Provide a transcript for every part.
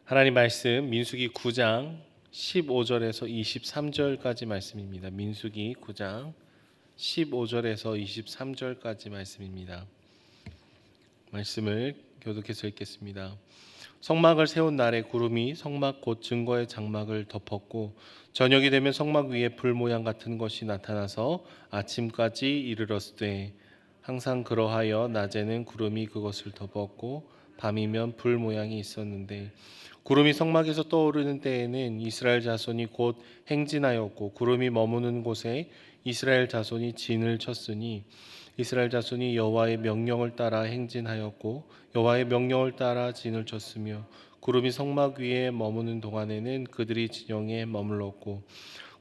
하나님 말씀 민수기 9장 15절에서 23절까지 말씀입니다. 민수기 9장 15절에서 23절까지 말씀입니다. 말씀을 교독해서 읽겠습니다. 성막을 세운 날에 구름이 성막 곧 증거의 장막을 덮었고 저녁이 되면 성막 위에 불 모양 같은 것이 나타나서 아침까지 이르렀으되 항상 그러하여 낮에는 구름이 그것을 덮었고 밤이면 불 모양이 있었는데 구름이 성막에서 떠오르는 때에는 이스라엘 자손이 곧 행진하였고 구름이 머무는 곳에 이스라엘 자손이 진을 쳤으니 이스라엘 자손이 여호와의 명령을 따라 행진하였고 여호와의 명령을 따라 진을 쳤으며 구름이 성막 위에 머무는 동안에는 그들이 진영에 머물렀고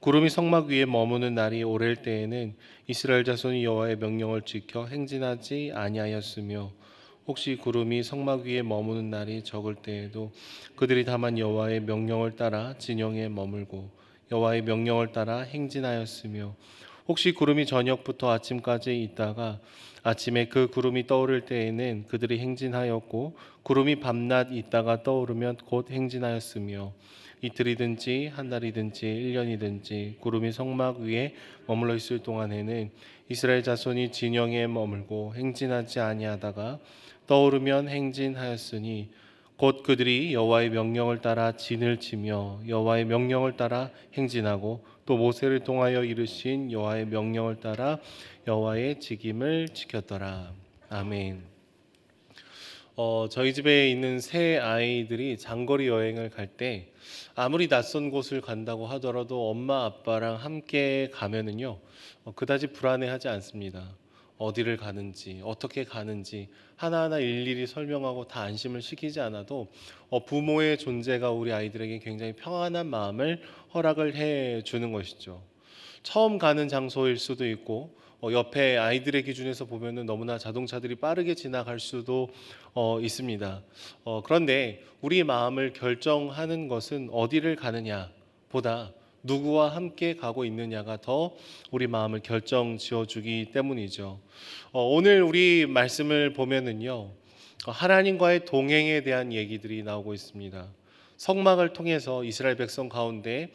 구름이 성막 위에 머무는 날이 오랠 때에는 이스라엘 자손이 여호와의 명령을 지켜 행진하지 아니하였으며 혹시 구름이 성막 위에 머무는 날이 적을 때에도 그들이 다만 여호와의 명령을 따라 진영에 머물고 여호와의 명령을 따라 행진하였으며 혹시 구름이 저녁부터 아침까지 있다가 아침에 그 구름이 떠오를 때에는 그들이 행진하였고 구름이 밤낮 있다가 떠오르면 곧 행진하였으며 이틀이든지 한 달이든지 1년이든지 구름이 성막 위에 머물러 있을 동안에는 이스라엘 자손이 진영에 머물고 행진하지 아니하다가 떠오르면 행진하였으니 곧 그들이 여호와의 명령을 따라 진을 치며 여호와의 명령을 따라 행진하고 또 모세를 통하여 이르신 여호와의 명령을 따라 여호와의 직임을 지켰더라. 아멘. 저희 집에 있는 세 아이들이 장거리 여행을 갈 때 아무리 낯선 곳을 간다고 하더라도 엄마 아빠랑 함께 가면은요 그다지 불안해하지 않습니다. 어디를 가는지 어떻게 가는지 하나하나 일일이 설명하고 다 안심을 시키지 않아도 부모의 존재가 우리 아이들에게 굉장히 평안한 마음을 허락을 해 주는 것이죠. 처음 가는 장소일 수도 있고 옆에 아이들의 기준에서 보면은 너무나 자동차들이 빠르게 지나갈 수도 있습니다. 그런데 우리 마음을 결정하는 것은 어디를 가느냐보다 누구와 함께 가고 있느냐가 더 우리 마음을 결정 지어주기 때문이죠. 오늘 우리 말씀을 보면은요, 하나님과의 동행에 대한 얘기들이 나오고 있습니다. 성막을 통해서 이스라엘 백성 가운데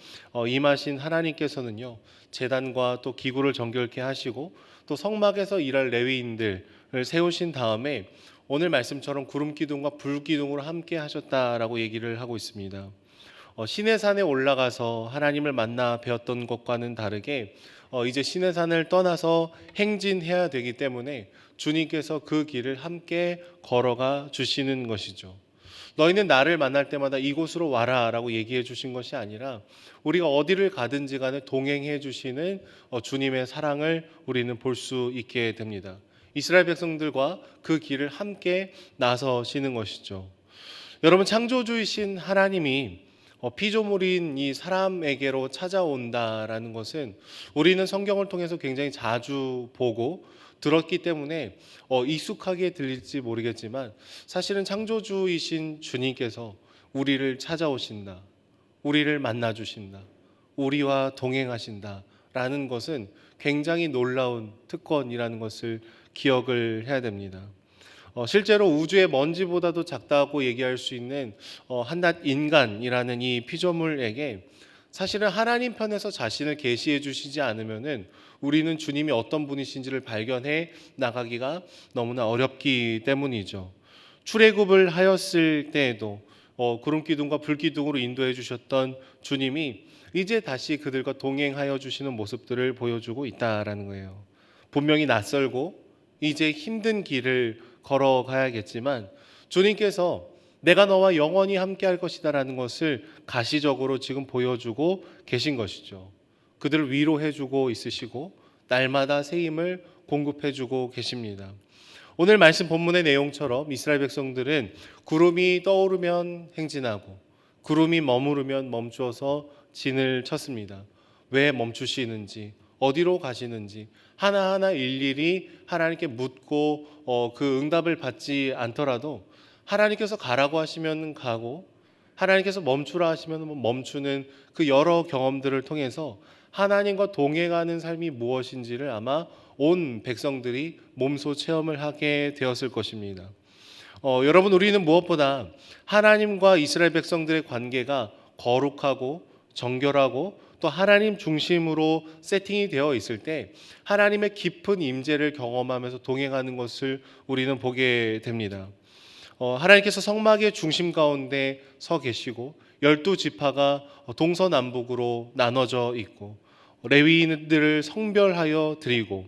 임하신 하나님께서는요, 제단과 또 기구를 정결케 하시고 또 성막에서 일할 레위인들을 세우신 다음에 오늘 말씀처럼 구름 기둥과 불 기둥으로 함께 하셨다라고 얘기를 하고 있습니다. 시내산에 올라가서 하나님을 만나 배웠던 것과는 다르게 이제 시내산을 떠나서 행진해야 되기 때문에 주님께서 그 길을 함께 걸어가 주시는 것이죠. 너희는 나를 만날 때마다 이곳으로 와라 라고 얘기해 주신 것이 아니라 우리가 어디를 가든지 간에 동행해 주시는 주님의 사랑을 우리는 볼 수 있게 됩니다. 이스라엘 백성들과 그 길을 함께 나서시는 것이죠. 여러분, 창조주이신 하나님이 피조물인 이 사람에게로 찾아온다라는 것은 우리는 성경을 통해서 굉장히 자주 보고 들었기 때문에 익숙하게 들릴지 모르겠지만 사실은 창조주이신 주님께서 우리를 찾아오신다, 우리를 만나주신다, 우리와 동행하신다라는 것은 굉장히 놀라운 특권이라는 것을 기억을 해야 됩니다. 실제로 우주의 먼지보다도 작다고 얘기할 수 있는 한낱 인간이라는 이 피조물에게 사실은 하나님 편에서 자신을 계시해 주시지 않으면은 우리는 주님이 어떤 분이신지를 발견해 나가기가 너무나 어렵기 때문이죠. 출애굽을 하였을 때에도 구름 기둥과 불 기둥으로 인도해 주셨던 주님이 이제 다시 그들과 동행하여 주시는 모습들을 보여주고 있다라는 거예요. 분명히 낯설고 이제 힘든 길을 걸어가야겠지만 주님께서 내가 너와 영원히 함께할 것이다라는 것을 가시적으로 지금 보여주고 계신 것이죠. 그들을 위로해주고 있으시고 날마다 새 힘을 공급해주고 계십니다. 오늘 말씀 본문의 내용처럼 이스라엘 백성들은 구름이 떠오르면 행진하고 구름이 머무르면 멈추어서 진을 쳤습니다. 왜 멈추시는지, 어디로 가시는지 하나하나 일일이 하나님께 묻고 그 응답을 받지 않더라도 하나님께서 가라고 하시면 가고 하나님께서 멈추라 하시면 멈추는 그 여러 경험들을 통해서 하나님과 동행하는 삶이 무엇인지를 아마 온 백성들이 몸소 체험을 하게 되었을 것입니다. 여러분, 우리는 무엇보다 하나님과 이스라엘 백성들의 관계가 거룩하고 정결하고 또 하나님 중심으로 세팅이 되어 있을 때 하나님의 깊은 임재를 경험하면서 동행하는 것을 우리는 보게 됩니다. 하나님께서 성막의 중심 가운데 서 계시고 12지파가 동서남북으로 나눠져 있고 레위인들을 성별하여 드리고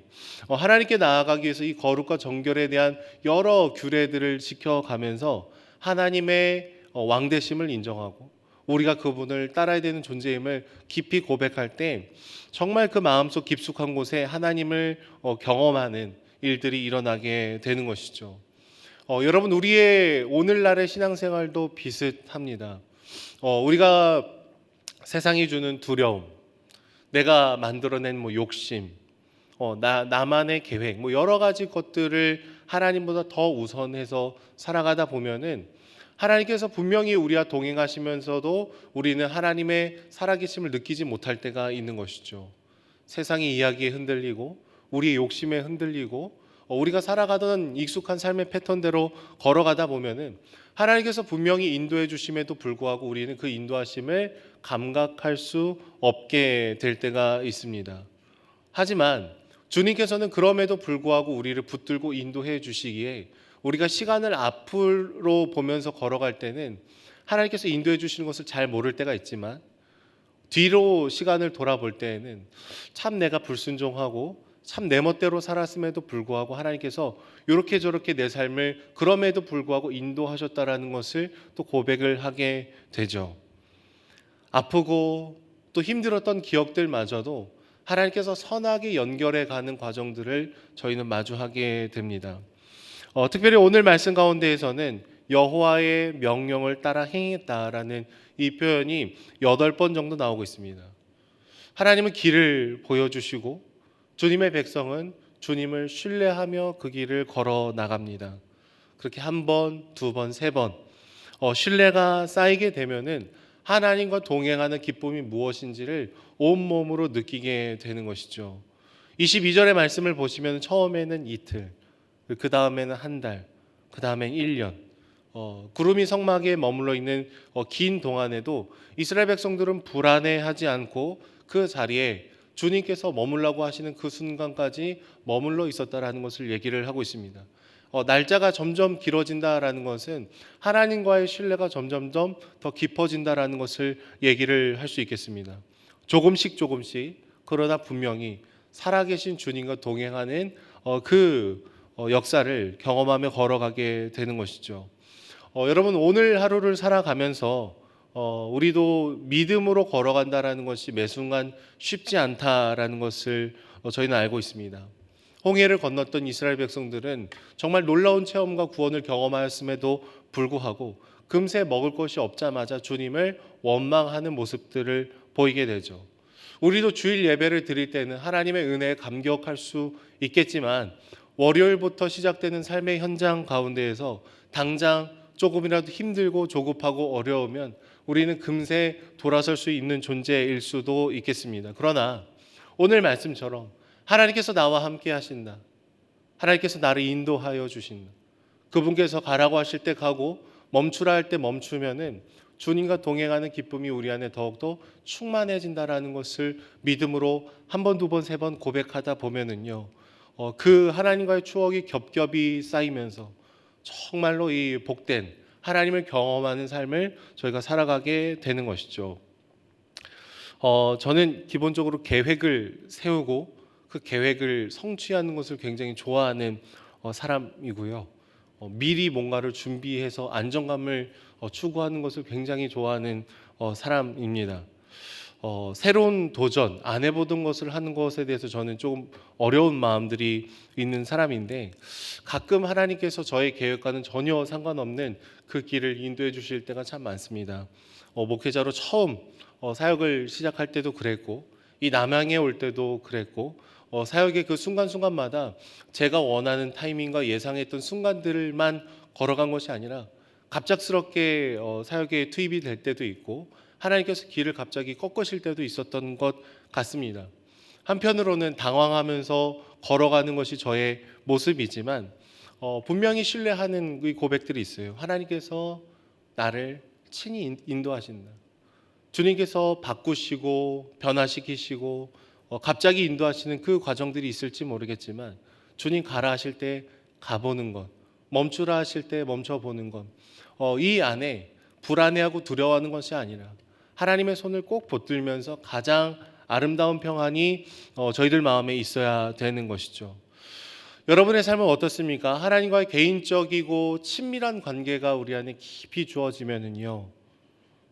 하나님께 나아가기 위해서 이 거룩과 정결에 대한 여러 규례들을 지켜가면서 하나님의 왕되심을 인정하고 우리가 그분을 따라야 되는 존재임을 깊이 고백할 때 정말 그 마음속 깊숙한 곳에 하나님을 경험하는 일들이 일어나게 되는 것이죠. 여러분, 우리의 오늘날의 신앙생활도 비슷합니다. 우리가 세상이 주는 두려움, 내가 만들어낸 욕심, 나만의 계획, 여러 가지 것들을 하나님보다 더 우선해서 살아가다 보면은 하나님께서 분명히 우리와 동행하시면서도 우리는 하나님의 살아계심을 느끼지 못할 때가 있는 것이죠. 세상의 이야기에 흔들리고 우리의 욕심에 흔들리고 우리가 살아가던 익숙한 삶의 패턴대로 걸어가다 보면은 하나님께서 분명히 인도해 주심에도 불구하고 우리는 그 인도하심을 감각할 수 없게 될 때가 있습니다. 하지만 주님께서는 그럼에도 불구하고 우리를 붙들고 인도해 주시기에 우리가 시간을 앞으로 보면서 걸어갈 때는 하나님께서 인도해 주시는 것을 잘 모를 때가 있지만 뒤로 시간을 돌아볼 때에는 참 내가 불순종하고 참 내 멋대로 살았음에도 불구하고 하나님께서 이렇게 저렇게 내 삶을 그럼에도 불구하고 인도하셨다라는 것을 또 고백을 하게 되죠. 아프고 또 힘들었던 기억들마저도 하나님께서 선하게 연결해 가는 과정들을 저희는 마주하게 됩니다. 특별히 오늘 말씀 가운데에서는 여호와의 명령을 따라 행했다라는 이 표현이 8번 정도 나오고 있습니다. 하나님은 길을 보여주시고 주님의 백성은 주님을 신뢰하며 그 길을 걸어 나갑니다. 그렇게 한 번, 두 번, 세 번 신뢰가 쌓이게 되면은 하나님과 동행하는 기쁨이 무엇인지를 온몸으로 느끼게 되는 것이죠. 22절의 말씀을 보시면 처음에는 이틀, 그 다음에는 한 달, 그 다음엔 1년, 구름이 성막에 머물러 있는 긴 동안에도 이스라엘 백성들은 불안해하지 않고 그 자리에 주님께서 머물라고 하시는 그 순간까지 머물러 있었다라는 것을 얘기를 하고 있습니다. 날짜가 점점 길어진다라는 것은 하나님과의 신뢰가 점점점 더 깊어진다라는 것을 얘기를 할 수 있겠습니다. 조금씩 그러나 분명히 살아계신 주님과 동행하는 그 역사를 경험하며 걸어가게 되는 것이죠. 여러분, 오늘 하루를 살아가면서 우리도 믿음으로 걸어간다라는 것이 매 순간 쉽지 않다라는 것을 저희는 알고 있습니다. 홍해를 건넜던 이스라엘 백성들은 정말 놀라운 체험과 구원을 경험하였음에도 불구하고 금세 먹을 것이 없자마자 주님을 원망하는 모습들을 보이게 되죠. 우리도 주일 예배를 드릴 때는 하나님의 은혜에 감격할 수 있겠지만 월요일부터 시작되는 삶의 현장 가운데에서 당장 조금이라도 힘들고 조급하고 어려우면 우리는 금세 돌아설 수 있는 존재일 수도 있겠습니다. 그러나 오늘 말씀처럼 하나님께서 나와 함께 하신다, 하나님께서 나를 인도하여 주신다, 그분께서 가라고 하실 때 가고 멈추라 할 때 멈추면은 주님과 동행하는 기쁨이 우리 안에 더욱더 충만해진다라는 것을 믿음으로 한 번, 두 번, 세 번 고백하다 보면은요, 그 하나님과의 추억이 겹겹이 쌓이면서 정말로 이 복된 하나님을 경험하는 삶을 저희가 살아가게 되는 것이죠. 저는 기본적으로 계획을 세우고 그 계획을 성취하는 것을 굉장히 좋아하는 사람이고요. 미리 뭔가를 준비해서 안정감을 추구하는 것을 굉장히 좋아하는 사람입니다. 새로운 도전, 안 해보던 것을 하는 것에 대해서 저는 조금 어려운 마음들이 있는 사람인데 가끔 하나님께서 저의 계획과는 전혀 상관없는 그 길을 인도해 주실 때가 참 많습니다. 목회자로 처음 사역을 시작할 때도 그랬고 이 남양에 올 때도 그랬고 사역의 그 순간순간마다 제가 원하는 타이밍과 예상했던 순간들만 걸어간 것이 아니라 갑작스럽게 사역에 투입이 될 때도 있고 하나님께서 길을 갑자기 꺾으실 때도 있었던 것 같습니다. 한편으로는 당황하면서 걸어가는 것이 저의 모습이지만 분명히 신뢰하는 그 고백들이 있어요. 하나님께서 나를 친히 인도하신다. 주님께서 바꾸시고 변화시키시고 갑자기 인도하시는 그 과정들이 있을지 모르겠지만 주님 가라 하실 때 가보는 것, 멈추라 하실 때 멈춰보는 것, 이 안에 불안해하고 두려워하는 것이 아니라 하나님의 손을 꼭 붙들면서 가장 아름다운 평안이 저희들 마음에 있어야 되는 것이죠. 여러분의 삶은 어떻습니까? 하나님과의 개인적이고 친밀한 관계가 우리 안에 깊이 주어지면은요,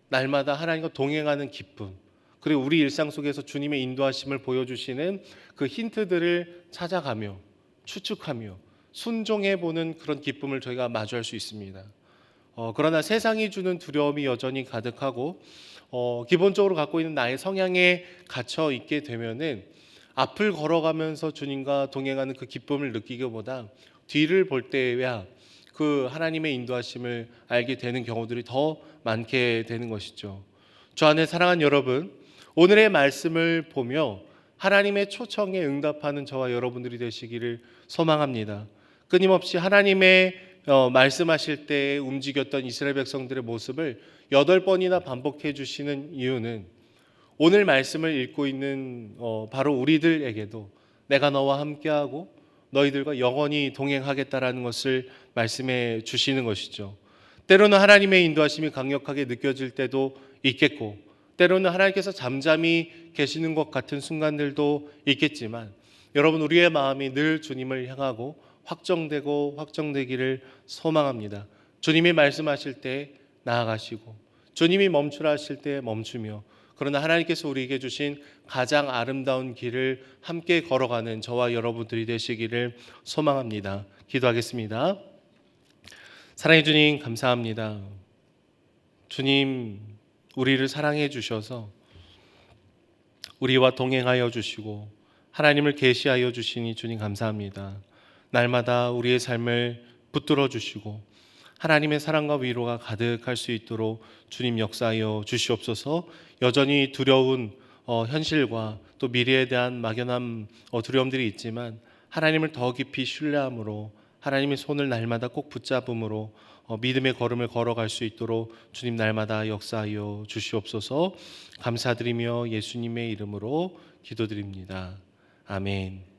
날마다 하나님과 동행하는 기쁨, 그리고 우리 일상 속에서 주님의 인도하심을 보여주시는 그 힌트들을 찾아가며 추측하며 순종해 보는 그런 기쁨을 저희가 마주할 수 있습니다. 그러나 세상이 주는 두려움이 여전히 가득하고 기본적으로 갖고 있는 나의 성향에 갇혀 있게 되면은 앞을 걸어가면서 주님과 동행하는 그 기쁨을 느끼기보다 뒤를 볼 때야 그 하나님의 인도하심을 알게 되는 경우들이 더 많게 되는 것이죠. 저 안에 사랑하는 여러분, 오늘의 말씀을 보며 하나님의 초청에 응답하는 저와 여러분들이 되시기를 소망합니다. 끊임없이 하나님의 말씀하실 때 움직였던 이스라엘 백성들의 모습을 8번이나 반복해 주시는 이유는 오늘 말씀을 읽고 있는 바로 우리들에게도 내가 너와 함께하고 너희들과 영원히 동행하겠다라는 것을 말씀해 주시는 것이죠. 때로는 하나님의 인도하심이 강력하게 느껴질 때도 있겠고 때로는 하나님께서 잠잠히 계시는 것 같은 순간들도 있겠지만 여러분, 우리의 마음이 늘 주님을 향하고 확정되고 확정되기를 소망합니다. 주님이 말씀하실 때 나아가시고 주님이 멈추라 하실 때 멈추며, 그러나 하나님께서 우리에게 주신 가장 아름다운 길을 함께 걸어가는 저와 여러분들이 되시기를 소망합니다. 기도하겠습니다. 사랑해 주님, 감사합니다. 주님, 우리를 사랑해 주셔서 우리와 동행하여 주시고 하나님을 계시하여 주시니 주님 감사합니다. 날마다 우리의 삶을 붙들어 주시고 하나님의 사랑과 위로가 가득할 수 있도록 주님 역사하여 주시옵소서. 여전히 두려운 현실과 또 미래에 대한 막연한 두려움들이 있지만 하나님을 더 깊이 신뢰함으로 하나님의 손을 날마다 꼭 붙잡음으로 믿음의 걸음을 걸어갈 수 있도록 주님 날마다 역사하여 주시옵소서. 감사드리며 예수님의 이름으로 기도드립니다. 아멘.